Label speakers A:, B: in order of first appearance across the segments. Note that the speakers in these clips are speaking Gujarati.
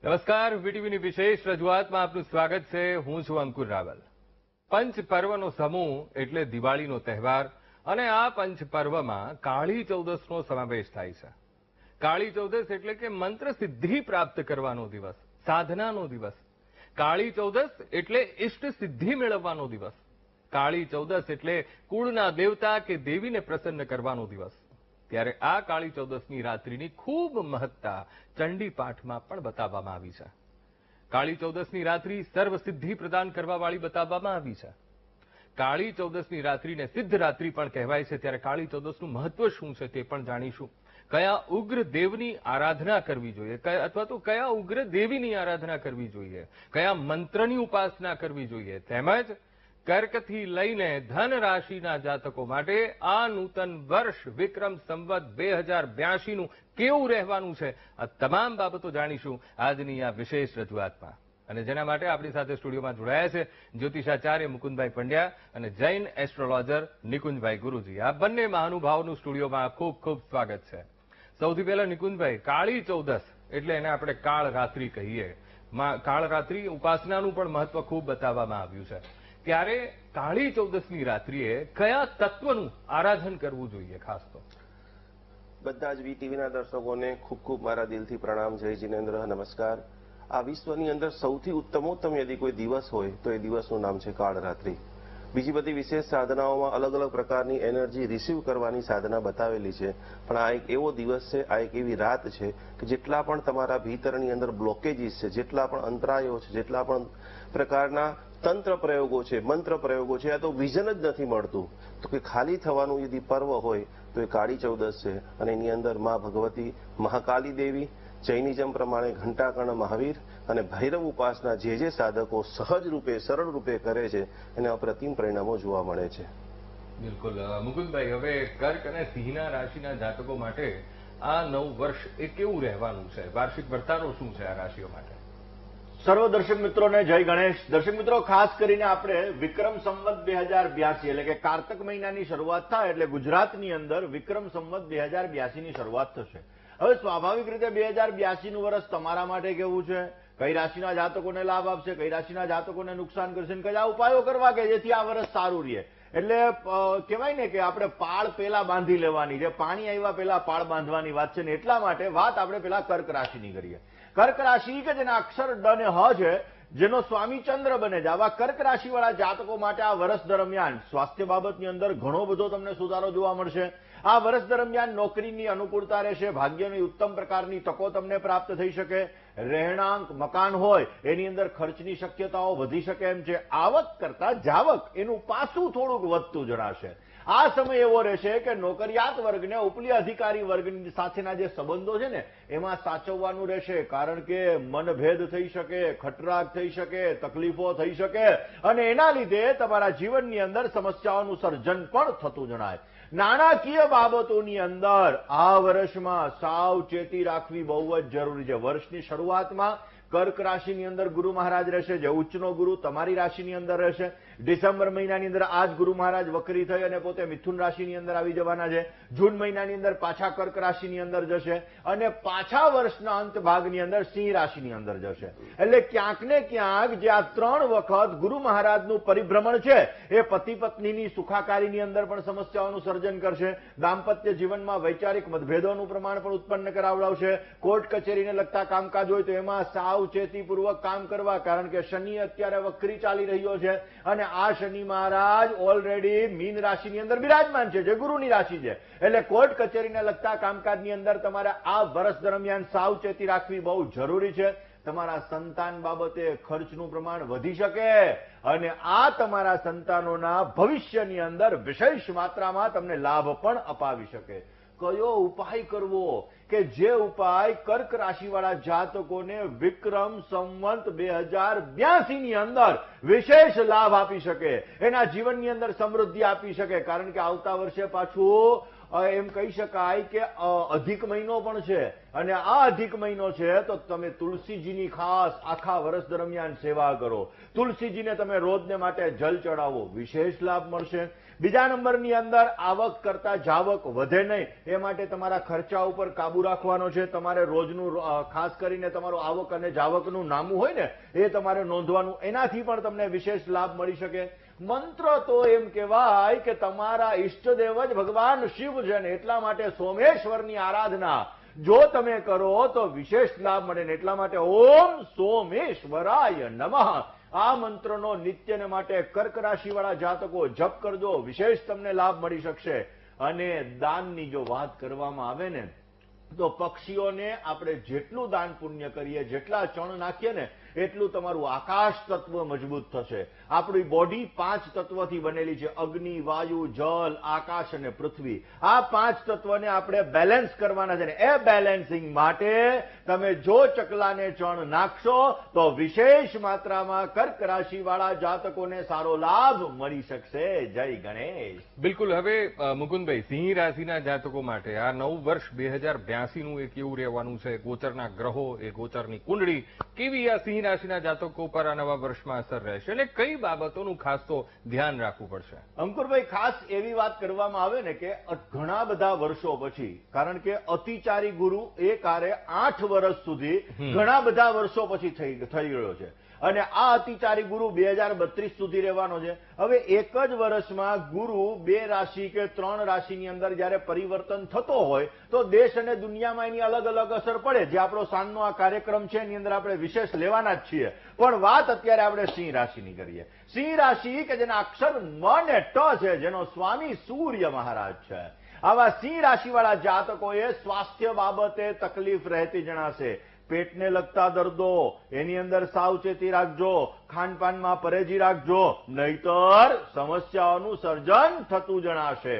A: નમસ્કાર, વીટીવીની વિશેષ રજૂઆતમાં આપનું સ્વાગત છે. હું છું અંકુર રાવલ. પંચ પર્વનો સમૂહ એટલે દિવાળીનો તહેવાર અને આ પંચ પર્વમાં કાળી ચૌદસનો સમાવેશ થાય છે. કાળી ચૌદસ એટલે કે મંત્ર સિદ્ધિ પ્રાપ્ત કરવાનો દિવસ, સાધનાનો દિવસ. કાળી ચૌદસ એટલે ઇષ્ટ સિદ્ધિ મેળવવાનો દિવસ. કાળી ચૌદસ એટલે કુળના દેવતા કે દેવીને પ્રસન્ન કરવાનો દિવસ. ત્યારે આ કાળી ચૌદસની રાત્રિની ખૂબ મહત્તા ચંડી પાઠમાં પણ બતાવવામાં આવી છે. કાળી ચૌદસની રાત્રિ સર્વસિદ્ધિ પ્રદાન કરવાવાળી બતાવવામાં આવી છે. કાળી ચૌદસની રાત્રિને સિદ્ધ રાત્રિ પણ કહેવાય છે. ત્યારે કાળી ચૌદસનું મહત્વ શું છે તે પણ જાણીશું. કયા ઉગ્ર દેવની આરાધના કરવી જોઈએ અથવા તો કયા ઉગ્ર દેવીની આરાધના કરવી જોઈએ, કયા મંત્રની ઉપાસના કરવી જોઈએ, તેમજ કર્કથી લઈને ધન રાશિના જાતકો માટે આ નૂતન વર્ષ વિક્રમ સંવત 2082નું કેવું રહેવાનું છે, આ તમામ બાબતો જાણીશું આજની આ વિશેષ રજૂઆતમાં. અને જેના માટે આપણી સાથે સ્ટુડિયોમાં જોડાયા છે જ્યોતિષાચાર્ય મુકુંદભાઈ પંડ્યા અને જૈન એસ્ટ્રોલોજર નિકુંજભાઈ ગુરુજી. આ બંને મહાનુભાવોનું સ્ટુડિયોમાં ખૂબ ખૂબ સ્વાગત છે. સૌથી પહેલા નિકુંજભાઈ, કાળી ચૌદસ એટલે એને આપણે કાળ રાત્રિ કહીએ. કાળ રાત્રિ ઉપાસનાનું પણ મહત્વ ખૂબ બતાવવામાં આવ્યું છે. ત્યારે કાળી ચૌદસની રાત્રિએ કયા તત્વનું આરાધન કરવું જોઈએ? ખાસ તો
B: બધા જ વીટીવીના દર્શકોને ખૂબ ખૂબ મારા દિલથી પ્રણામ. જય જિનેન્દ્ર, નમસ્કાર. આ વિશ્વની અંદર સૌથી ઉત્તમોત્તમ યદિ કોઈ દિવસ હોય તો એ દિવસનું નામ છે કાળરાત્રિ. બીજી બધી વિશેષ સાધનાઓમાં અલગ અલગ પ્રકારની એનર્જી રિસીવ કરવાની સાધના બતાવેલી છે, પણ આ એક એવો દિવસ છે, આ એક એવી રાત છે કે જેટલા પણ તમારા ભીતરની અંદર બ્લોકેજીસ છે, જેટલા પણ અંતરાયો છે, જેટલા પણ પ્રકારના તંત્ર પ્રયોગો છે, મંત્ર પ્રયોગો છે, આ તો વિઝન જ નથી મળતું. તો કે ખાલી થવાનું યદિ પર્વ હોય તો એ કાળી ચૌદસ છે. અને એની અંદર મા ભગવતી, મહાકાલી દેવી, જૈનિઝમ પ્રમાણે ઘંટાકર્ણ મહાવીર અને ભૈરવ ઉપાસના જે સાધકો સહજ રૂપે સરળ રૂપે કરે છે એને અપ્રતિમ પરિણામો જોવા મળે છે.
A: બિલકુલ. મુકુંદભાઈ, હવે કર્ક અને સિંહના રાશિના જાતકો માટે આ નવું વર્ષ એ કેવું રહેવાનું છે? વાર્ષિક વર્તારો શું છે આ રાશિઓ માટે?
C: સર્વ દર્શક મિત્રોને જય ગણેશ. દર્શક મિત્રો, ખાસ કરીને આપણે વિક્રમ સંવત 2082 એટલે કે કારતક મહિનાની શરૂઆત થાય એટલે ગુજરાતની અંદર વિક્રમ સંવત 2082ની શરૂઆત થશે. હવે સ્વાભાવિક રીતે 2082નું વર્ષ તમારા માટે કેવું છે, કઈ રાશિના જાતકોને લાભ આપશે, કઈ રાશિના જાતકોને નુકસાન કરશે, કયા ઉપાયો કરવા કે જેથી આ વર્ષ સારું રહે. એટલે કહેવાય ને કે આપણે પાળ પેલા બાંધી લેવાની છે, પાણી આવ્યા પેલા પાળ બાંધવાની વાત છે ને. એટલા માટે વાત આપણે પેલા કર્ક રાશિની કરીએ. કર્ક રાશિ કે જેના અક્ષર ડ અને હ છે, જેનો સ્વામી ચંદ્ર બને છે, આવા કર્ક રાશિ વાળા જાતકો માટે આ વર્ષ દરમિયાન સ્વાસ્થ્ય બાબતની અંદર ઘણો બધો તમને સુધારો જોવા મળશે. આ વર્ષ દરમિયાન નોકરીની અનુકૂળતા રહેશે, ભાગ્યની ઉત્તમ પ્રકારની તકો તમને પ્રાપ્ત થઈ શકે, રહેણાંક મકાન હોય એની અંદર ખર્ચની શક્યતાઓ વધી શકે એમ છે. આવક કરતા જાવક એનું પાસું થોડુંક વધતું જણાશે. આ સમય એવો રહેશે કે નોકરિયાત વર્ગને ઉપલી અધિકારી વર્ગની સાથેના જે સંબંધો છે ને એમાં સાચવવાનું રહેશે, કારણ કે મનભેદ થઈ શકે, ખટરાગ થઈ શકે, તકલીફો થઈ શકે અને એના લીધે તમારા જીવનની અંદર સમસ્યાઓનું સર્જન પણ થતું જણાય. નાણાકીય બાબતોની અંદર આ વર્ષમાં સાવચેતી રાખવી બહુ જ જરૂરી છે. વર્ષની શરૂઆતમાં કર્ક રાશિની અંદર ગુરુ મહારાજ રહેશે, જે ઉચ્ચનો ગુરુ તમારી રાશિની અંદર રહેશે. ડિસેમ્બર મહિનાની અંદર આજ ગુરુ મહારાજ વક્રી થઈ અને પોતે મિથુન રાશિની અંદર આવી જવાના છે. જૂન મહિનાની અંદર પાછા કર્ક રાશિની અંદર જશે અને પાછા વર્ષના અંત ભાગની અંદર સિંહ રાશિની અંદર જશે. એટલે ક્યાંક ને ક્યાંક જે આ 3 વખત ગુરુ મહારાજનું પરિભ્રમણ છે એ પતિ પત્નીની સુખાકારીની અંદર પણ સમસ્યાઓનું સર્જન કરશે. દાંપત્ય જીવનમાં વૈચારિક મતભેદોનું પ્રમાણ પણ ઉત્પન્ન કરાવડાવશે. કોર્ટ કચેરીને લગતા કામકાજ હોય તો એમાં સાવચેતીપૂર્વક કામ કરવા, કારણ કે શનિ અત્યારે વક્રી ચાલી રહ્યો છે અને આ શનિ મહારાજ ઓલરેડી મીન રાશિની અંદર બિરાજમાન છે, જે ગુરુની રાશિ છે. એટલે કોર્ટ કચેરીને લગતા કામકાજની અંદર તમારે આ વર્ષ દરમિયાન સાવચેતી રાખવી બહુ જરૂરી છે. તમારા સંતાન બાબતે ખર્ચનું પ્રમાણ વધી શકે અને આ તમારા સંતાનોના ભવિષ્યની અંદર વિશેષ માત્રામાં તમને લાભ પણ અપાવી શકે. કયો ઉપાય કરવો કે જે ઉપાય કર્ક રાશિવાળા જાતકોને વિક્રમ સંવત 2082ની અંદર વિશેષ લાભ આપી શકે, એના જીવનની અંદર સમૃદ્ધિ આપી શકે. કારણ કે આવતા વર્ષે પાછું એમ કહી શકાય કે અધિક મહિનો પણ છે. અને આ અધિક મહિનો છે તો તમે તુલસીજીની ખાસ આખા વર્ષ દરમિયાન સેવા કરો, તુલસીજીને તમે રોજને માટે જલ ચડાવો, વિશેષ લાભ મળશે. બીજા નંબરની અંદર આવક કરતા જાવક વધે નહીં એ માટે તમારા ખર્ચા ઉપર કાબુ રાખવાનો છે. તમારે રોજનું ખાસ કરીને તમારું આવક અને જાવકનું નામું હોય ને એ તમારે નોંધવાનું, એનાથી પણ તમને વિશેષ લાભ મળી શકે. મંત્ર તો એમ કહેવાય કે તમારા ઈષ્ટદેવ જ ભગવાન શિવ છે ને એટલા માટે સોમેશ્વરની આરાધના જો તમે કરો તો વિશેષ લાભ મળે ને એટલા માટે ઓમ સોમેશ્વરાય નમઃ આ મંત્રનો નિત્યને માટે કર્ક રાશિવાળા જાતકો જપ કરજો, વિશેષ તમને લાભ મળી શકશે. અને દાનની જો વાત કરવામાં આવે ને તો પક્ષીઓને આપણે જેટલું દાન પુણ્ય કરીએ, જેટલા ચણ નાખીએ ને એટલું તમારું આકાશ તત્વ મજબૂત થશે. આપણી બોડી 5 તત્વથી બનેલી છે, અગ્નિ, વાયુ, જલ, આકાશ અને પૃથ્વી. આ 5 તત્વને આપણે બેલેન્સ કરવાના છે ને એ બેલેન્સિંગ માટે તમે જો ચકલાને ચણ નાખશો તો વિશેષ માત્રામાં કર્ક રાશિવાળા જાતકોને સારો લાભ મળી શકશે. જય ગણેશ.
A: બિલકુલ. હવે મુકુંદભાઈ, સિંહ રાશિના જાતકો માટે આ નવું વર્ષ 2082 નું એક એવું રહેવાનું છે. ગોચરના ગ્રહો, એ ગોચરની કુંડળી કેવી આ સિંહ રાશિના જાતકો પર આ નવા વર્ષમાં અસર રહેશે અને કઈ બાબતોનું ખાસ તો ધ્યાન રાખવું પડશે?
C: અંકુરભાઈ, ખાસ એવી વાત કરવામાં આવે ને કે ઘણા બધા વર્ષો પછી, કારણ કે અતિચારી ગુરુ એ કાર્ય 8 વર્ષ સુધી ઘણા બધા વર્ષો પછી થઈ ગયો છે અને આ અતિચારી ગુરુ 2032 સુધી રહેવાનો છે. હવે એક જ વર્ષમાં ગુરુ 2 રાશિ કે 3 રાશિની અંદર જયારે પરિવર્તન થતો હોય તો દેશ અને દુનિયામાં એની અલગ અલગ અસર પડે. જે આપણો સાંજનો આ કાર્યક્રમ છે એની અંદર આપણે વિશેષ લેવાના જ છીએ, પણ વાત અત્યારે આપણે સિંહ રાશિની કરીએ. સિંહ રાશિ કે જેના અક્ષર મ અને ટ છે, જેનો સ્વામી સૂર્ય મહારાજ છે. આવા સિંહ રાશિવાળા જાતકોએ સ્વાસ્થ્ય બાબતે તકલીફ રહેતી જણાશે. પેટને લગતા દર્દો એની અંદર સાવચેતી રાખજો, ખાનપાનમાં પરેજી રાખજો, નહીતર સમસ્યાઓનું સર્જન થતું જણાશે.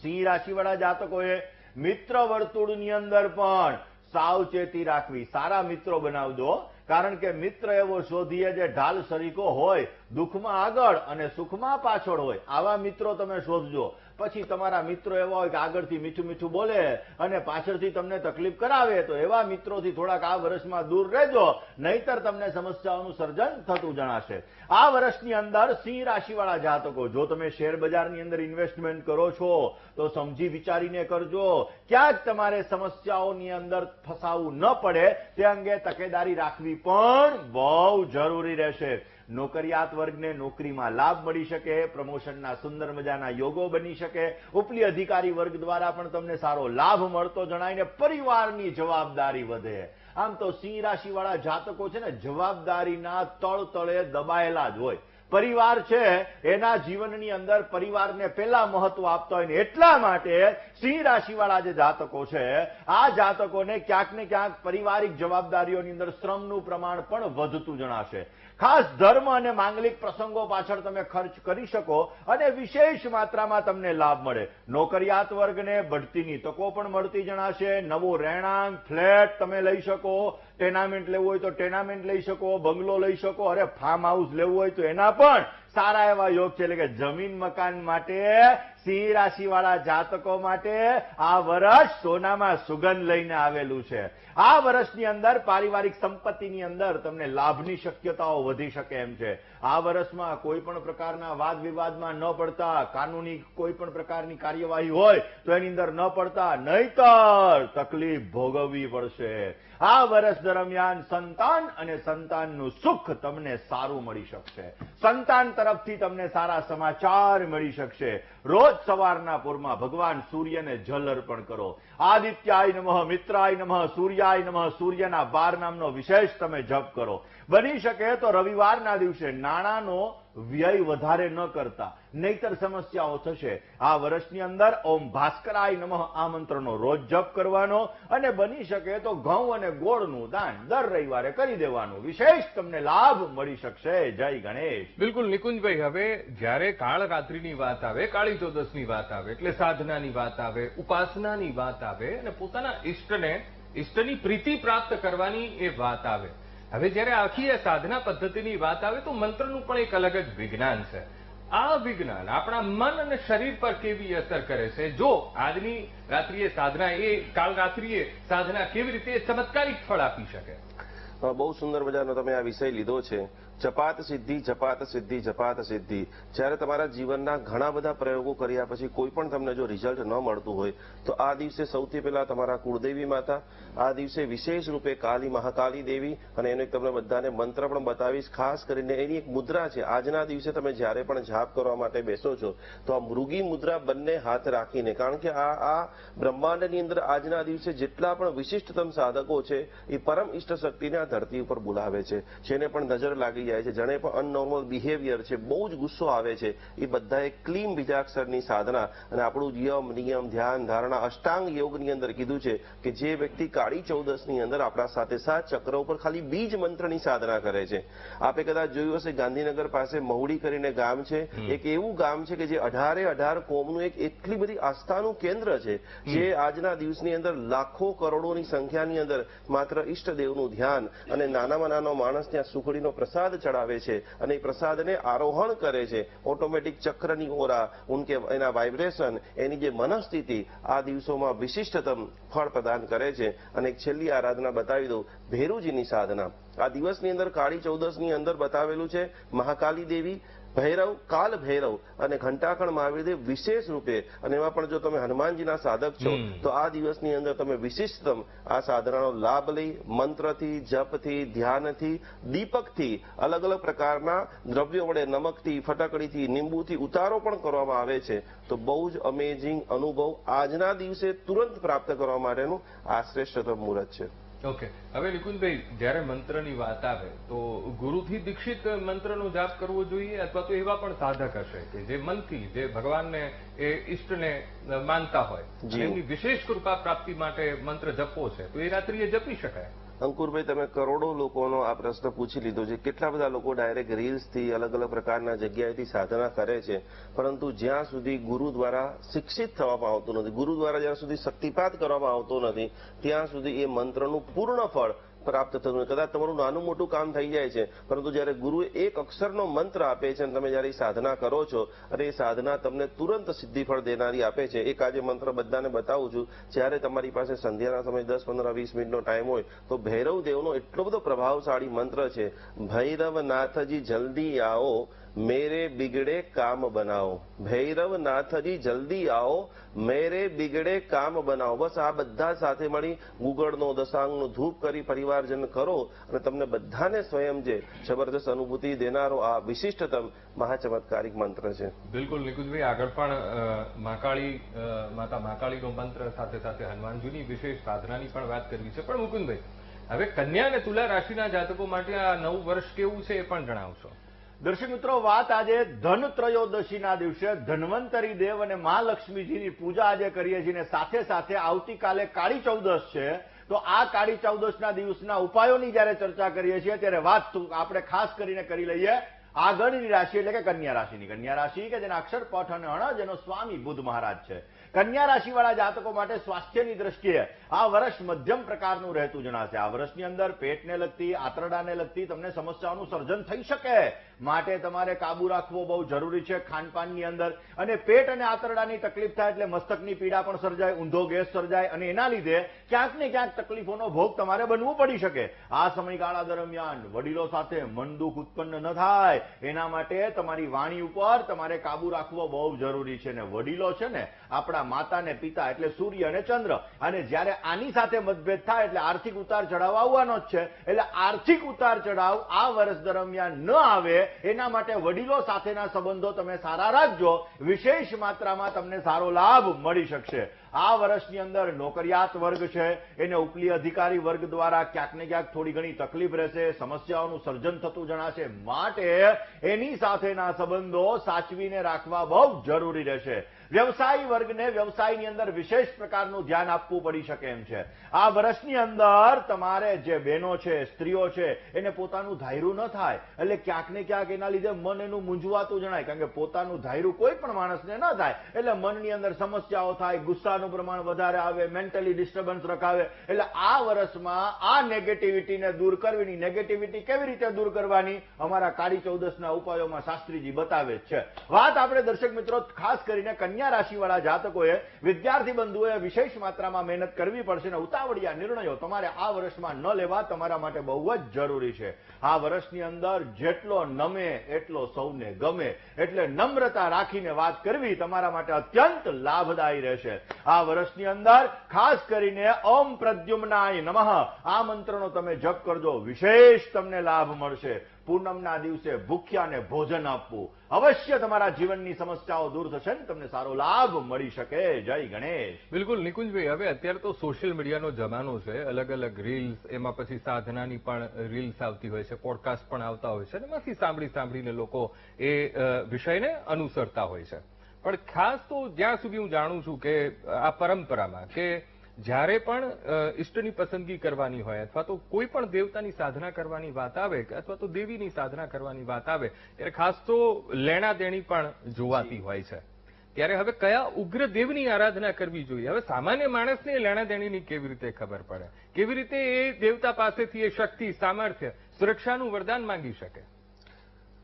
C: સિંહ રાશિવાળા જાતકોએ મિત્ર વર્તુળની અંદર પણ સાવચેતી રાખવી. સારા મિત્રો બનાવજો, કારણ કે મિત્ર એવો શોધીએ જે ઢાલ સરીકો હોય, દુઃખમાં આગળ અને સુખમાં પાછળ હોય. આવા મિત્રો તમે શોધજો. પછી તમારા મિત્રો એવા હોય કે આગળથી મીઠું મીઠું બોલે અને પાછળથી તમને તકલીફ કરાવે, તો એવા મિત્રોથી થોડાક આ વર્ષમાં દૂર રહેજો, નહીતર તમને સમસ્યાઓનું સર્જન થતું જણાશે. આ વર્ષની અંદર સિંહ રાશિવાળા જાતકો, જો તમે શેર બજારની અંદર ઇન્વેસ્ટમેન્ટ કરો છો તો સમજી વિચારીને કરજો. ક્યાંક તમારે સમસ્યાઓની અંદર ફસાવું ન પડે તે અંગે તકેદારી રાખવી પણ બહુ જરૂરી રહેશે. નોકરિયાત વર્ગને નોકરીમાં લાભ મળી શકે, પ્રમોશનના સુંદર મજાના યોગો બની શકે, ઉપલી અધિકારી વર્ગ દ્વારા પણ તમને સારો લાભ મળતો જણાય, પરિવારની જવાબદારી વધે. આમ તો સિંહ રાશિવાળા જાતકો છે ને જવાબદારીના તળતળે દબાયેલા જ હોય. પરિવાર છે એના જીવનની અંદર પરિવારને પહેલા મહત્વ આપતા હોય ને એટલા માટે સિંહ રાશિવાળા જે જાતકો છે આ જાતકોને ક્યાંક ને ક્યાંક પારિવારિક જવાબદારીઓની અંદર શ્રમનું પ્રમાણ પણ વધતું જણાશે. ખાસ ધર્મ અને માંગલિક પ્રસંગો પાછળ તમે ખર્ચ કરી શકો અને વિશેષ માત્રામાં તમને લાભ મળે. નોકરિયાત વર્ગને બઢતીની તકો પણ મળતી જણાશે. નવો રહેણાંક, ફ્લેટ તમે લઈ શકો, ટેનામેન્ટ લેવું હોય તો ટેનામેન્ટ લઈ શકો, બંગલો લઈ શકો, અરે ફાર્મ હાઉસ લેવું હોય તો એના પણ સારા એવા યોગ છે. એટલે કે જમીન મકાન માટે સિંહ રાશિવાળા જાતકો માટે આ વર્ષ સોનામાં સુગંધ લઈને આવેલું છે. આ વર્ષની અંદર પારિવારિક સંપત્તિની અંદર તમને લાભની શક્યતાઓ વધી શકે એમ છે. આ વર્ષમાં કોઈ પણ પ્રકારના વાદ વિવાદમાં ન પડતા, કાનૂની કોઈ પણ પ્રકારની કાર્યવાહી હોય તો એની અંદર ન પડતા, નહીતર તકલીફ ભોગવવી પડશે. આ વર્ષ દરમિયાન સંતાન અને સંતાનનું સુખ તમને સારું મળી શકશે. સંતાન તરફથી તમને સારા સમાચાર મળી શકશે. રોજ સવારના પૂરમાં ભગવાન સૂર્યને જલ અર્પણ કરો. આદિત્યાય નમઃ, મિત્રાય નમઃ, સૂર્યાય નમઃ, સૂર્યના 12 નામનો વિશેષ તમે જપ કરો. બની શકે તો રવિવારના દિવસે નાણાંનો વ્યય વધારે ન કરતા, નહીતર સમસ્યાઓ થશે. આ વર્ષની અંદર ઓમ ભાસ્કરાય નમઃ આ મંત્રનો રોજ જપ કરવાનો અને બની શકે તો ઘઉં અને ગોળનું દાન દર રવિવારે કરી દેવાનું. વિશેષ તમને લાભ મળી શકશે. જય ગણેશ.
A: બિલકુલ નિકુંજભાઈ, હવે જ્યારે કાળરાત્રિની વાત આવે, કાળી ચૌદસની વાત આવે, એટલે સાધનાની વાત આવે, ઉપાસનાની વાત આવે અને પોતાના ઈષ્ટની પ્રીતિ પ્રાપ્ત કરવાની એ વાત આવે. હવે જ્યારે આખી આ સાધના પદ્ધતિની વાત આવે તો મંત્રનું પણ એક અલગ જ વિજ્ઞાન છે. આ વિજ્ઞાન આપણા મન અને શરીર પર કેવી અસર કરે છે? જો આજની રાત્રિએ સાધના કાલ રાત્રિએ સાધના કેવી રીતે ચમત્કારિક ફળ આપી શકે?
B: બહુ સુંદર મજાનો તમે આ વિષય લીધો છે. જપાત સિદ્ધિ, જપાત સિદ્ધિ, જપાત સિદ્ધિ. જ્યારે તમારા જીવનના ઘણા બધા પ્રયોગો કર્યા પછી કોઈ પણ તમને જો રિઝલ્ટ ન મળતું હોય તો આ દિવસે સૌથી પહેલા તમારા કુળદેવી માતા, આ દિવસે વિશેષ રૂપે કાલી મહાકાલી દેવી, અને એનો એક તમને બધાને મંત્ર પણ બતાવીશ. ખાસ કરીને એની એક મુદ્રા છે. આજના દિવસે તમે જ્યારે પણ જાપ કરવા માટે બેસો છો તો આ મૃગી મુદ્રા બંને હાથ રાખીને, કારણ કે આ બ્રહ્માંડની અંદર આજના દિવસે જેટલા પણ વિશિષ્ટતમ સાધકો છે એ પરમ ઇષ્ટ શક્તિને આ ધરતી ઉપર બોલાવે છે. જેને પણ નજર લાગી જાય છે, જેને પણ અનનોર્મલ બિહેવિયર છે, બહુ જ ગુસ્સો આવે છે, એ બધાએ ક્લીમ બીજાક્ષરની સાધના અને આપણું યમ, નિયમ, ધ્યાન, ધારણા, અષ્ટાંગ યોગની અંદર કીધું છે કે જે વ્યક્તિ કાળી ચૌદસની અંદર આપણા સાથે 7 ચક્ર ઉપર ખાલી બીજ મંત્રની સાધના કરે છે. આપે કદાચ જોયું હશે ગાંધીનગર પાસે મહુડી કરીને ગામ છે. એક એવું ગામ છે કે જે 18 કોમનું એક એટલી બધી આસ્થાનું કેન્દ્ર છે, જે આજના દિવસની અંદર લાખો કરોડોની સંખ્યાની અંદર માત્ર ઈષ્ટદેવનું ધ્યાન અને નાનામાં નાનો માણસ ત્યાં સુખડીનો પ્રસાદ ચડાવે છે અને એ પ્રસાદને આરોહણ કરે છે. ઓટોમેટિક ચક્રની ઓરા, એના વાઇબ્રેશન, એની જે મનસ્થિતિ આ દિવસોમાં વિશિષ્ટતમ ફળ પ્રદાન કરે છે. અને એક છેલ્લી આરાધના બતાવી દઉં, ભેરુજીની સાધના. આ દિવસની અંદર કાળી ચૌદસની અંદર બતાવેલું છે મહાકાલી દેવી, ભૈરવ, કાલ ભૈરવ અને ઘંટાકણ મહાવીરદેવ વિશેષ રૂપે. અને એમાં પણ જો તમે હનુમાનજીના સાધક છો તો આ દિવસની અંદર તમે વિશિષ્ટતમ આ સાધનાનો લાભ લઈ મંત્રથી, જપથી, ધ્યાનથી, દીપકથી, અલગ અલગ પ્રકારના દ્રવ્યો વડે, નમકથી, ફટકડીથી, લીંબુથી ઉતારો પણ કરવામાં આવે છે. તો બહુ જ અમેઝિંગ અનુભવ આજના દિવસે તુરંત પ્રાપ્ત કરવા માટેનું આ શ્રેષ્ઠતમ મુહૂર્ત છે.
A: ઓકે, હવે નિકુંજભાઈ, જ્યારે મંત્રની વાત આવે તો ગુરુથી દીક્ષિત મંત્રનો જાપ કરવો જોઈએ, અથવા તો એવા પણ સાધક હશે કે જે મનથી, જે ભગવાનને, એ ઈષ્ટને માનતા હોય, એમની વિશેષ કૃપા પ્રાપ્તિ માટે મંત્ર જપવો છે, તો એ રાત્રિએ જપી શકાય?
B: અંકુરભાઈ, તમે કરોડો લોકોનો આ પ્રશ્ન પૂછી લીધો છે. કેટલા બધા લોકો ડાયરેક્ટ રીલ્સથી, અલગ અલગ પ્રકારના જગ્યાએથી સાધના કરે છે, પરંતુ જ્યાં સુધી ગુરુ દ્વારા શિક્ષિત થવામાં આવતું નથી, ગુરુ દ્વારા જ્યાં સુધી શક્તિપાત કરવામાં આવતો નથી, ત્યાં સુધી એ મંત્રનું પૂર્ણ ફળ પ્રાપ્ત થતું નથી. કદાચ તમારું નાનું મોટું કામ થઈ જાય છે, પરંતુ જ્યારે ગુરુએ એક અક્ષરનો મંત્ર આપે છે અને તમે જ્યારે સાધના કરો છો અને એ સાધના તમને તુરંત સિદ્ધિફળ દેનારી આપે છે. એક આજે મંત્ર બધાને બતાવું છું. જ્યારે તમારી પાસે સંધ્યાના સમય 10, 15, 20 મિનિટનો ટાઈમ હોય તો ભૈરવ દેવનો એટલો બધો પ્રભાવશાળી મંત્ર છે, ભૈરવનાથજી જલ્દી આવો, મેરે બિગડે કામ બનાવો. ભૈરવનાથજી જલ્દી આવો, મેરે બિગડે કામ બનાવો. બસ આ બધા સાથે મળી ગુગળનો, દશાંગનો ધૂપ કરી પરિવારજન કરો અને તમને બધાને સ્વયં જે જબરદસ્ત અનુભૂતિ દેનારો આ વિશિષ્ટતમ મહાચમત્કારિક મંત્ર છે.
A: બિલકુલ નિકુંજભાઈ, આગળ પણ માતા મહાકાળીનો મંત્ર સાથે સાથે હનુમાનજીની વિશેષ સાધનાની પણ વાત કરવી છે. પણ મુકુંદભાઈ, હવે કન્યા અને તુલા રાશિના જાતકો માટે આ નવું વર્ષ કેવું છે એ પણ જણાવશો?
C: દર્શક મિત્રો, વાત આજે ધન ત્રયોદશીના દિવસે ધન્વંતરી દેવ અને મહાલક્ષ્મીજીની પૂજા આજે કરીએ છીએ. સાથે સાથે આવતીકાલે કાળી ચૌદશ છે, તો આ કાળી ચૌદશના દિવસના ઉપાયોની જયારે ચર્ચા કરીએ છીએ ત્યારે વાત આપણે ખાસ કરીને કરી લઈએ આગળની રાશિ એટલે કે કન્યા રાશિની. કન્યા રાશિ કે જેના અક્ષર પઠ અને અણ, જેનો સ્વામી બુધ મહારાજ છે. કન્યા રાશિવાળા જાતકો માટે સ્વાસ્થ્યની દ્રષ્ટિએ આ વર્ષ મધ્યમ પ્રકારનું રહેતું જણાશે. આ વર્ષની અંદર પેટને લગતી, આંતરડાને લગતી તમને સમસ્યાઓનું સર્જન થઈ શકે, માટે તમારે કાબુ રાખવો બહુ જરૂરી છે ખાનપાનની અંદર. અને પેટ અને આંતરડાની તકલીફ થાય એટલે મસ્તકની પીડા પણ સર્જાય, ઊંધો ગેસ સર્જાય અને એના લીધે ક્યાંક ને ક્યાંક તકલીફોનો ભોગ તમારે બનવું પડી શકે. આ સમયગાળા દરમિયાન વડીલો સાથે મન દુઃખ ઉત્પન્ન ન થાય એના માટે તમારી વાણી ઉપર તમારે કાબુ રાખવો બહુ જરૂરી છે. ને વડીલો છે ને આપણા માતા ને પિતા એટલે સૂર્ય અને ચંદ્ર, અને જ્યારે આની સાથે મતભેદ થાય એટલે આર્થિક ઉતાર ચઢાવ આવવાનો જ છે. એટલે આર્થિક ઉતાર ચઢાવ આ વર્ષ દરમિયાન ન આવે એના માટે વડીલો સાથેના સંબંધો તમે સારા રાખજો, વિશેષ માત્રામાં તમને સારો લાભ મળી શકશે. આ વર્ષની અંદર નોકરિયાત વર્ગ છે એને ઉપલી અધિકારી વર્ગ દ્વારા ક્યાંક ને ક્યાંક થોડી ઘણી તકલીફ રહેશે, સમસ્યાઓનું સર્જન થતું જણાશે, માટે એની સાથેના સંબંધો સાચવીને રાખવા બહુ જરૂરી રહેશે. વ્યવસાયી વર્ગને વ્યવસાયની અંદર વિશેષ પ્રકારનું ધ્યાન આપવું પડી શકે એમ છે. આ વર્ષની અંદર તમારે જે બહેનો છે, સ્ત્રીઓ છે, એને પોતાનું ધાયરું ન થાય એટલે ક્યાંક ને ક્યાંક એના લીધે મન એનું મૂંઝવાતું જણાય. કારણ કે પોતાનું ધાયરું કોઈ પણ માણસને ન થાય એટલે મનની અંદર સમસ્યાઓ થાય, ગુસ્સાનું પ્રમાણ વધારે આવે, મેન્ટલી ડિસ્ટર્બન્સ રખાવે. એટલે આ વર્ષમાં આ નેગેટિવિટીને દૂર કરવાની. નેગેટિવિટી કેવી રીતે દૂર કરવાની? અમારા કાળી ચૌદશ ચૌદસના ઉપાયોમાં શાસ્ત્રીજી બતાવે જ છે. વાત આપણે દર્શક મિત્રો ખાસ કરીને કન્યા રાશિવાળા જાતકોએ, વિદ્યાર્થી બંધુઓએ વિશેષ માત્રામાં મહેનત કરવી પડશે અને ઉતાવળિયા નિર્ણયો તમારે આ વર્ષમાં ન લેવા તમારા માટે બહુ જ જરૂરી છે. આ વર્ષની અંદર જેટલો નમે એટલો સૌને ગમે, એટલે નમ્રતા રાખીને વાત કરવી તમારા માટે અત્યંત લાભદાયી રહેશે. આ વર્ષની અંદર ખાસ કરીને ઓમ પ્રદ્યુમ્નાય નમઃ આ મંત્રનો તમે જપ કરજો, વિશેષ તમને લાભ મળશે. પૂનમના દિવસે ભૂખ્યાને ભોજન આપવું, અવશ્ય તમારા જીવનની સમસ્યાઓ દૂર થશે ને તમને સારો લાભ મળી શકે. જય ગણેશ.
A: બિલકુલ નિકુંજભાઈ, હવે અત્યારે તો સોશિયલ મીડિયાનો જમાનો છે. અલગ અલગ રીલ્સ, એમાં પછી સાધનાની પણ રીલ્સ આવતી હોય છે, પોડકાસ્ટ પણ આવતા હોય છે, અને એમાંથી સાંભળીને લોકો એ વિષયને અનુસરતા હોય છે. પણ ખાસ તો જ્યાં સુધી હું જાણું છું કે આ પરંપરામાં કે જ્યારે પણ ઈષ્ટની પસંદગી કરવાની હોય અથવા તો કોઈ પણ દેવતાની સાધના કરવાની વાત આવે અથવા તો દેવીની સાધના કરવાની વાત આવે ત્યારે ખાસ તો લેણા દેણી પણ જોવાતી હોય છે. ત્યારે હવે કયા ઉગ્ર દેવની આરાધના કરવી જોઈએ? હવે સામાન્ય માણસને લેણા દેણીની કેવી રીતે ખબર પડે? કેવી રીતે એ દેવતા પાસેથી એ શક્તિ, સામર્થ્ય, સુરક્ષાનું વરદાન માંગી શકે?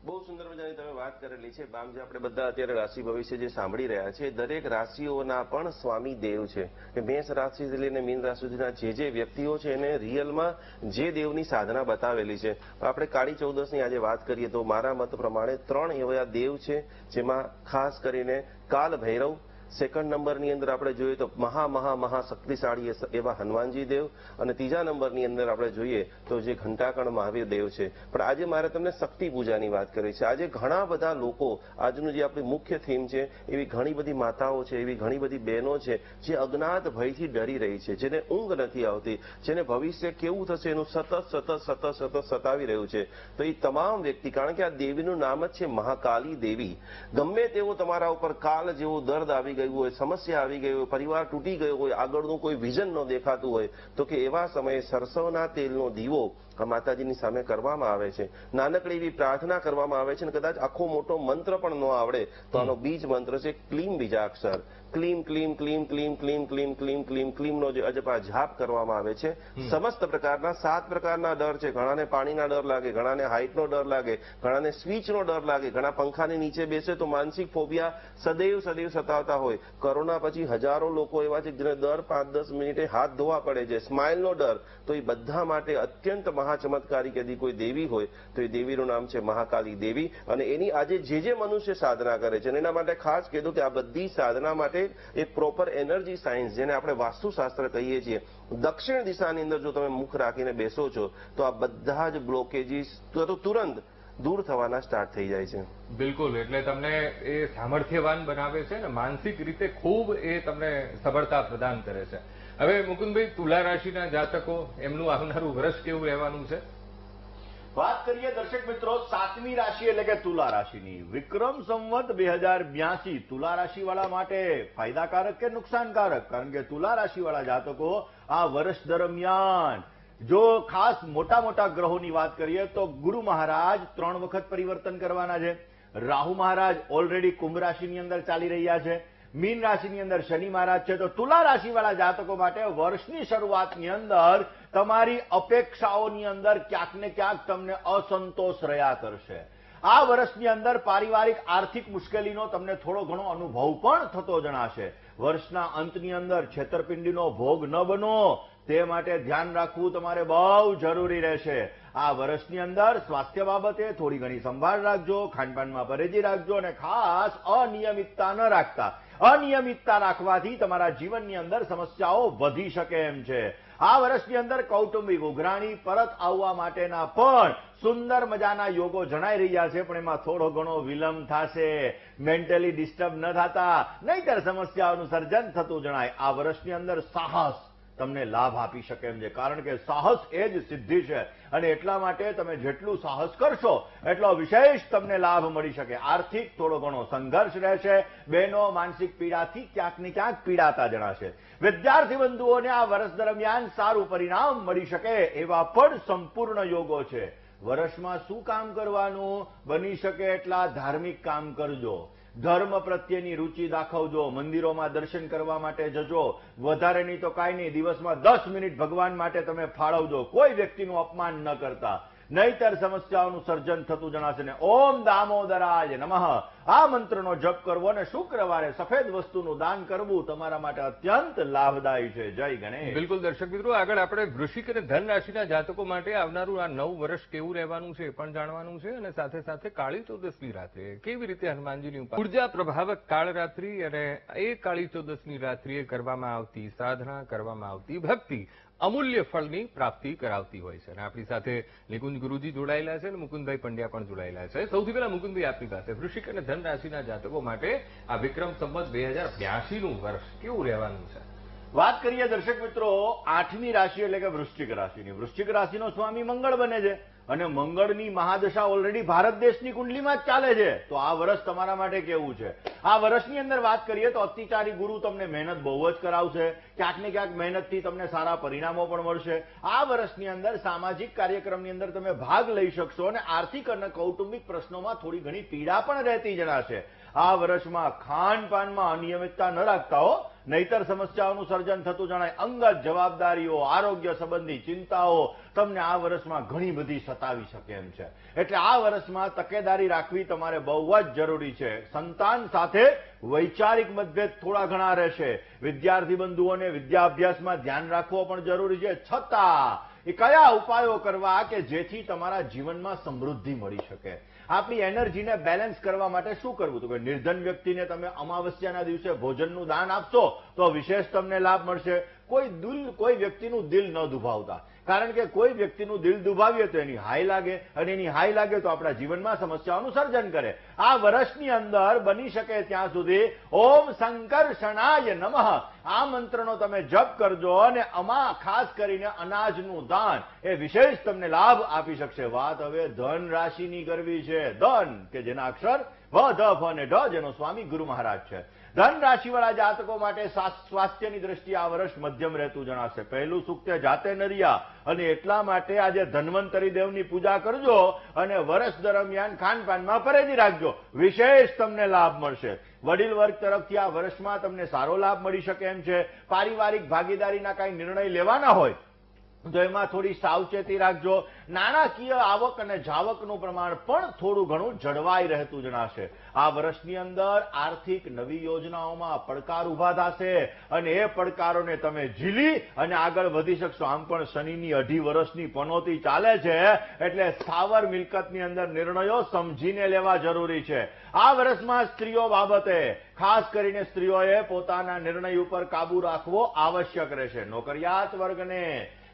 B: બહુ સુંદર મજાની તમે વાત કરેલી છે. બામ, જે આપણે બધા અત્યારે રાશિ ભવિષ્ય જે સાંભળી રહ્યા છે, દરેક રાશિઓના પણ સ્વામી દેવ છે. કે મેષ રાશિથી લઈને મીન રાશિ સુધીના જે વ્યક્તિઓ છે એને રિયલમાં જે દેવની સાધના બતાવેલી છે. આપણે કાળી ચૌદસની આજે વાત કરીએ તો મારા મત પ્રમાણે 3 એવા દેવ છે, જેમાં ખાસ કરીને કાલ ભૈરવ, સેકન્ડ નંબરની અંદર આપણે જોઈએ તો મહા શક્તિશાળી એવા હનુમાનજી દેવ, અને ત્રીજા નંબરની અંદર આપણે જોઈએ તો જે ઘંટાકર્ણ મહાવીર દેવ છે. પણ આજે મારે તમને શક્તિ પૂજાની વાત કરી છે. આજે ઘણા બધા લોકો, આજનું જે આપણી મુખ્ય થીમ છે, એવી ઘણી બધી માતાઓ છે, એવી ઘણી બધી બહેનો છે જે અજ્ઞાત ભયથી ડરી રહી છે, જેને ઊંઘ નથી આવતી, જેને ભવિષ્ય કેવું થશે એનું સતત સતાવી રહ્યું છે. તો એ તમામ વ્યક્તિ, કારણ કે આ દેવીનું નામ જ છે મહાકાલી દેવી, ગમે તેવો તમારા ઉપર કાલ જેવો દર્દ આવી ગયું હોય, સમસ્યા આવી ગઈ હોય, પરિવાર તૂટી ગયો હોય, આગળનું કોઈ વિઝન ન દેખાતું હોય, તો કે એવા સમયે સરસવના તેલનો દીવો આ માતાજીની સામે કરવામાં આવે છે. નાનકડી એવી પ્રાર્થના કરવામાં આવે છે, અને કદાચ આખો મોટો મંત્ર પણ ન આવડે તો આનો બીજ મંત્ર છે ક્લીમ બીજાક્ષર. ક્લીમ ક્લીમ ક્લીમ ક્લીમ ક્લીમ ક્લીમ ક્લીમ ક્લીમ ક્લીમનો જે અજપા જાપ કરવામાં આવે છે. સમસ્ત પ્રકારના 7 પ્રકારના ડર છે. ઘણાને પાણીના ડર લાગે, ઘણાને હાઇટનો ડર લાગે, ઘણાને સ્વિચનો ડર લાગે, ઘણા પંખાની નીચે બેસે તો માનસિક ફોબિયા સદૈવ સતાવતા હોય. કોરોના પછી હજારો લોકો એવા છે જેને દર 5-10 મિનિટે હાથ ધોવા પડે છે. સ્માઇલનો ડર. તો એ બધા માટે અત્યંત મહાચમત્કારી કદી કોઈ દેવી હોય તો એ દેવીનું નામ છે મહાકાલી દેવી. અને એની આજે જે મનુષ્ય સાધના કરે છે, અને એના માટે ખાસ કીધું કે આ બધી સાધના માટે એક પ્રોપર એનર્જી સાયન્સ, જેને આપણે વાસ્તુશાસ્ત્ર કહીએ છીએ, દક્ષિણ દિશાની અંદર જો તમે મુખ રાખીને બેસો છો તો આ બધા જ બ્લોકેજીસ તુરંત દૂર થવાના સ્ટાર્ટ થઈ જાય છે.
A: બિલકુલ, એટલે તમને એ સામર્થ્યવાન બનાવે છે ને માનસિક રીતે ખૂબ એ તમને સબળતા પ્રદાન કરે છે. હવે મુકુંદભાઈ, તુલા રાશિના જાતકો, એમનું આવનારું વર્ષ કેવું રહેવાનું છે?
C: વાત કરીએ દર્શક મિત્રો 7મી રાશિ એટલે કે તુલા રાશિની. વિક્રમ સંવત 2082 તુલા રાશિવાળા માટે ફાયદાકારક કે નુકસાનકારક? કારણ કે તુલા રાશિવાળા જાતકો આ વર્ષ દરમિયાન જો ખાસ મોટા ગ્રહોની વાત કરીએ તો ગુરુ મહારાજ 3 વખત પરિવર્તન કરવાના છે. રાહુ મહારાજ ઓલરેડી કુંભ રાશિની અંદર ચાલી રહ્યા છે. મીન રાશિની અંદર શનિ મહારાજ છે. તો તુલા રાશિવાળા જાતકો માટે વર્ષની શરૂઆતની અંદર તમારી અપેક્ષાઓની અંદર ક્યાંક ને ક્યાંક તમને અસંતોષ રહ્યા કરશે. આ વર્ષની અંદર પારિવારિક આર્થિક મુશ્કેલીનો તમને થોડો ઘણો અનુભવ પણ થતો જણાશે. વર્ષના અંતની અંદર છેતરપિંડીનો ભોગ ન બનો તે માટે ધ્યાન રાખવું તમારે બહુ જરૂરી રહેશે. આ વર્ષની અંદર સ્વાસ્થ્ય બાબતે થોડી ઘણી સંભાળ રાખજો, ખાનપાનમાં પરેજી રાખજો, અને ખાસ અનિયમિતતા ન રાખતા. અનિયમિતતા રાખવાથી તમારા જીવનની અંદર સમસ્યાઓ વધી શકે એમ છે. આ વર્ષની અંદર કૌટુંબિક ઉઘરાણી પરત આવવા માટેના પણ સુંદર મજાના યોગો જણાઈ રહ્યા છે, પણ એમાં થોડો ઘણો વિલંબ થશે. મેન્ટલી ડિસ્ટર્બ ન થતા, નહીંતર સમસ્યાઓનું સર્જન થતું જણાય. આ વર્ષની અંદર સાહસ તમને લાભ આપી શકે એમ છે, કારણ કે સાહસ એ જ સિદ્ધિ છે, અને એટલા માટે તમે જેટલું સાહસ કરશો એટલો વિશેષ તમને લાભ મળી શકે. આર્થિક થોડો ઘણો સંઘર્ષ રહેશે. બહેનો માનસિક પીડાથી ક્યાંક ને ક્યાંક પીડાતા જણાશે. વિદ્યાર્થી બંધુઓને આ વર્ષ દરમિયાન સારું પરિણામ મળી શકે એવા પણ સંપૂર્ણ યોગો છે. વર્ષમાં શું કામ કરવાનું? બની શકે એટલા ધાર્મિક કામ કરજો. ધર્મ પ્રત્યેની રુચિ દાખવજો. મંદિરોમાં દર્શન કરવા માટે જજો. વધારે નહીં તો કાંઈ નહીં, દિવસમાં 10 મિનિટ ભગવાન માટે તમે ફાળવજો. કોઈ વ્યક્તિનું અપમાન ન કરતા. નહીતર સમસ્યાઓનું સર્જન થતું જણાશે. ને ઓમ દામોદરાય નમઃ આ મંત્રનો જપ કરવો અને શુક્રવારે સફેદ વસ્તુનું દાન કરવું તમારા માટે અત્યંત લાભદાયી છે. જય ગણેશ.
A: બિલકુલ દર્શક મિત્રો, આગળ આપણે વૃશ્ચિક અને ધન રાશિના જાતકો માટે આવનારું આ 9 વર્ષ કેવું રહેવાનું છે એ પણ જાણવાનું છે, અને સાથે સાથે કાળી ચૌદસની રાત્રે કેવી રીતે હનુમાનજીની ઉર્જા પ્રભાવક કાળરાત્રિ અને એ કાળી ચૌદસની રાત્રિએ કરવામાં આવતી સાધના, કરવામાં આવતી ભક્તિ અમૂલ્ય ફળની પ્રાપ્તિ કરાવતી હોય છે. અને આપણી સાથે નિકુંજ ગુરુજી જોડાયેલા છે અને મુકુંદભાઈ પંડ્યા પણ જોડાયેલા છે. સૌથી પહેલા મુકુંદભાઈ, આપની પાસે વૃશ્ચિક અને ધન રાશિના જાતકો માટે આ વિક્રમ સંવત 2082નું વર્ષ કેવું રહેવાનું છે?
C: વાત કરીએ દર્શક મિત્રો 8મી રાશિ એટલે કે વૃશ્ચિક રાશિની. વૃશ્ચિક રાશિનો સ્વામી મંગળ બને છે અને મંગળની મહાદશા ઓલરેડી ભારત દેશની કુંડલીમાં જ ચાલે છે. તો આ વર્ષ તમારા માટે કેવું છે? આ વર્ષની અંદર વાત કરીએ તો અતિચારી ગુરુ તમને મહેનત બહુ જ કરાવશે. ક્યાંક ને ક્યાંક મહેનતથી તમને સારા પરિણામો પણ મળશે. આ વર્ષની અંદર સામાજિક કાર્યક્રમની અંદર તમે ભાગ લઈ શકશો અને આર્થિક અને કૌટુંબિક પ્રશ્નોમાં થોડી ઘણી પીડા પણ રહેતી જણાશે. આ વર્ષમાં ખાનપાનમાં અનિયમિતતા ન રાખતા હો, નહીતર સમસ્યાઓનું સર્જન થતું જણાય. અંગત જવાબદારીઓ, આરોગ્ય સંબંધી ચિંતાઓ તમને આ વર્ષમાં ઘણી બધી સતાવી શકે એમ છે. એટલે આ વર્ષમાં તકેદારી રાખવી તમારે બહુ જ જરૂરી છે. સંતાન સાથે વૈચારિક મતભેદ થોડા ઘણા રહેશે. વિદ્યાર્થી બંધુઓને વિદ્યાભ્યાસમાં ધ્યાન રાખવો પણ જરૂરી છે. છતાં એ કયા ઉપાયો કરવા કે જેથી તમારા જીવનમાં સમૃદ્ધિ મળી શકે? આપણી એનર્જીને બેલેન્સ કરવા માટે શું કરવું? તો કે નિર્ધન વ્યક્તિને તમે અમાવસ્યાના દિવસે ભોજનનું દાન આપશો તો વિશેષ તમને લાભ મળશે. કોઈ વ્યક્તિનું દિલ ન દુભાવતા, કારણ કે કોઈ વ્યક્તિનું દિલ દુભાવીએ તો એની હાઈ લાગે, અને એની હાઈ લાગે તો આપણા જીવનમાં સમસ્યાઓનું સર્જન કરે. આ વર્ષની અંદર બની શકે ત્યાં સુધી ઓમ સંકર્ષણાય નમઃ આ મંત્રનો તમે જપ કરજો અને ખાસ કરીને અનાજનું દાન એ વિશેષ તમને લાભ આપી શકશે. વાત હવે ધન રાશિની કરવી છે. ધન કે જેના અક્ષર વ, ધ, ફ અને ઢ, જેનો સ્વામી ગુરુ મહારાજ છે. ધન રાશિવાળા જાતકો માટે સ્વાસ્થ્યની દ્રષ્ટિએ આ વર્ષ મધ્યમ રહેતું જણાશે. પહેલું સુખ તે જાતે નર્યા, અને એટલા માટે આજે ધન્વંતરી દેવની પૂજા કરજો અને વર્ષ દરમિયાન ખાનપાનમાં પરેજી રાખજો. વિશેષ તમને લાભ મળશે. વડીલ વર્ગ તરફથી આ વર્ષમાં તમને સારો લાભ મળી શકે એમ છે. પારિવારિક ભાગીદારીના કાંઈ નિર્ણય લેવાના હોય તો એમાં થોડી સાવચેતી રાખજો. નાણાકીય આવક અને જાવકનું પ્રમાણ પણ થોડું ઘણું જળવાઈ રહેતું જણાશે. આ વર્ષની અંદર આર્થિક નવી યોજનાઓમાં પડકાર ઉભા થશે અને એ પડકારોને તમે ઝીલી અને આગળ વધી શકશો. આમ પણ શનિની 2.5 વર્ષની પનોતી ચાલે છે, એટલે સ્થાવર મિલકતની અંદર નિર્ણયો સમજીને લેવા જરૂરી છે. આ વર્ષમાં સ્ત્રીઓ બાબતે ખાસ કરીને સ્ત્રીઓએ પોતાના નિર્ણય ઉપર કાબુ રાખવો આવશ્યક રહેશે. નોકરિયાત વર્ગને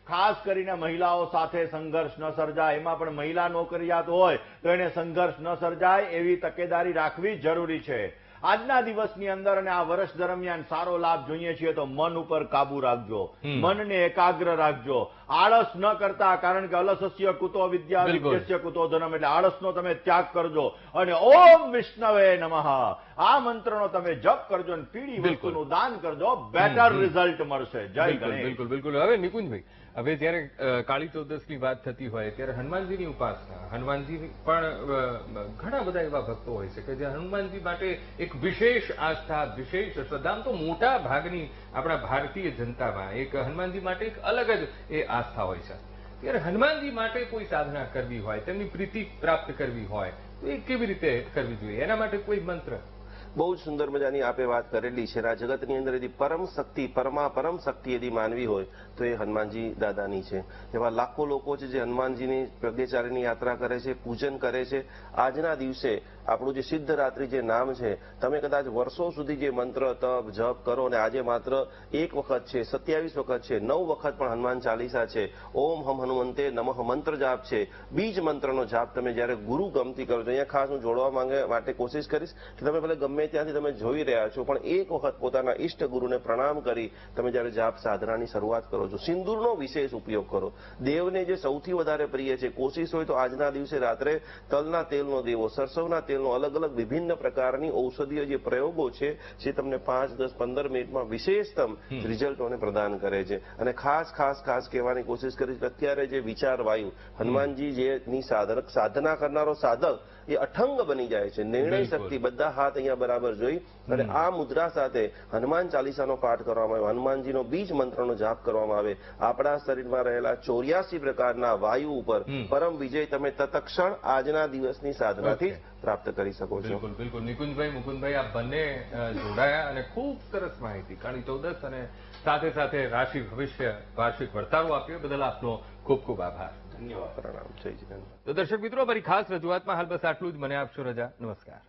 C: ખાસ કરીને મહિલાઓ સાથે સંઘર્ષ ન સર્જાય, એમાં પણ મહિલા નોકરિયાત હોય તો એને સંઘર્ષ ન સર્જાય એવી તકેદારી રાખવી જરૂરી છે. આજના દિવસની અંદર અને આ વર્ષ દરમિયાન સારો લાભ જોઈએ છીએ તો મન ઉપર કાબુ રાખજો. મનને એકાગ્ર રાખજો. આળસ ન કરતા, કારણ કે અલસસ્ય કુતો વિદ્યા વિદ્યસ્ય કુતો ધનમ, એટલે આળસનો તમે ત્યાગ કરજો અને ઓમ વિષ્ણવે નમઃ આ મંત્રનો તમે જપ કરજો અને પીળી વસ્તુનું દાન કરજો. બેટર રિઝલ્ટ મળશે. જય ગણેશ.
A: બિલકુલ બિલકુલ. હવે નિકુંજભાઈ, હવે જયારે કાળી ચૌદસની વાત થતી હોય ત્યારે હનુમાનજીની ઉપાસના, હનુમાનજી પણ ઘણા બધા એવા ભક્તો હોય છે કે જે હનુમાનજી માટે એક વિશેષ આસ્થા, વિશેષ શ્રદ્ધા, તો મોટા ભાગની આપણા ભારતીય જનતામાં એક હનુમાનજી માટે એક અલગ જ એ આસ્થા હોય છે. ત્યારે હનુમાનજી માટે કોઈ સાધના કરવી હોય, તેમની પ્રીતિ પ્રાપ્ત કરવી હોય તો એ કેવી રીતે કરવી જોઈએ? એના માટે કોઈ મંત્ર?
B: બહુ જ સુંદર મજાની આપે વાત કરેલી છે. આ જગતની અંદર यदि પરમ શક્તિ, પરમ શક્તિ यदि માનવી હોય તો એ હનુમાનજી દાદાની છે. એવા લાખો લોકો છે જે હનુમાનજીની પ્રજ્ઞાચાર્યની યાત્રા કરે છે, પૂજન કરે છે. આજના દિવસે આપણું જે સિદ્ધરાત્રિ જે નામ છે, તમે કદાચ વર્ષો સુધી જે મંત્ર તપ જપ કરો અને આજે માત્ર 1 વખત છે, 27 વખત છે, 9 વખત પણ હનુમાન ચાલીસા છે, ઓમ હમ હનુમંતે નમઃ મંત્ર જાપ છે, બીજ મંત્રનો જાપ તમે જયારે ગુરુ ગમતી કરો છો. અહીંયા ખાસ હું જોડવા માટે કોશિશ કરીશ કે તમે ભલે ગમે ત્યાંથી તમે જોઈ રહ્યા છો પણ 1 વખત પોતાના ઈષ્ટ ગુરુને પ્રણામ કરી તમે જયારે જાપ સાધનાની શરૂઆત કરો છો. સિંદૂરનો વિશેષ ઉપયોગ કરો. દેવને જે સૌથી વધારે પ્રિય છે, કોશિશ હોય તો આજના દિવસે રાત્રે તલના તેલનો દેવો, સરસવના તેલનો, અલગ અલગ વિભિન્ન પ્રકારની ઔષધીય જે પ્રયોગો છે જે તમને 5, 10, 15 મિનિટમાં વિશેષતમ રિઝલ્ટોને પ્રદાન કરે છે. અને ખાસ કહેવાની કોશિશ કરીશ કે અત્યારે જે વિચાર વાયુ, હનુમાનજી જેની સાધના કરનારો સાધક એ અઠંગ બની જાય છે. નિર્ણય શક્તિ, બધા હાથ અહીંયા બરાબર બરાબર જોઈ અને આ મુદ્રા સાથે હનુમાન ચાલીસાનો પાઠ કરવામાં આવે, હનુમાનજીનો બીજ મંત્રનો જાપ કરવામાં આવે, આપણા શરીરમાં રહેલા 84 પ્રકારના વાયુ ઉપર પરમ વિજય તમે તત્ક્ષણ આજના દિવસની સાધનાથી જ પ્રાપ્ત કરી શકો છો.
A: બિલકુલ બિલકુલ. નિકુંજભાઈ, મુકુંદભાઈ, આ બંને જોડાયા અને ખૂબ સરસ માહિતી કાળી ચૌદસ અને સાથે સાથે રાશિ ભવિષ્ય વાર્ષિક વર્તારો આપ્યો બદલ આપનો ખૂબ ખૂબ આભાર.
C: ધન્યવાદ.
B: પ્રણામ. જય જીનેન્દ્ર.
A: તો દર્શક મિત્રો, અમારી ખાસ રજૂઆતમાં હાલ બસ આટલું જ. મને આપશો રજા. નમસ્કાર.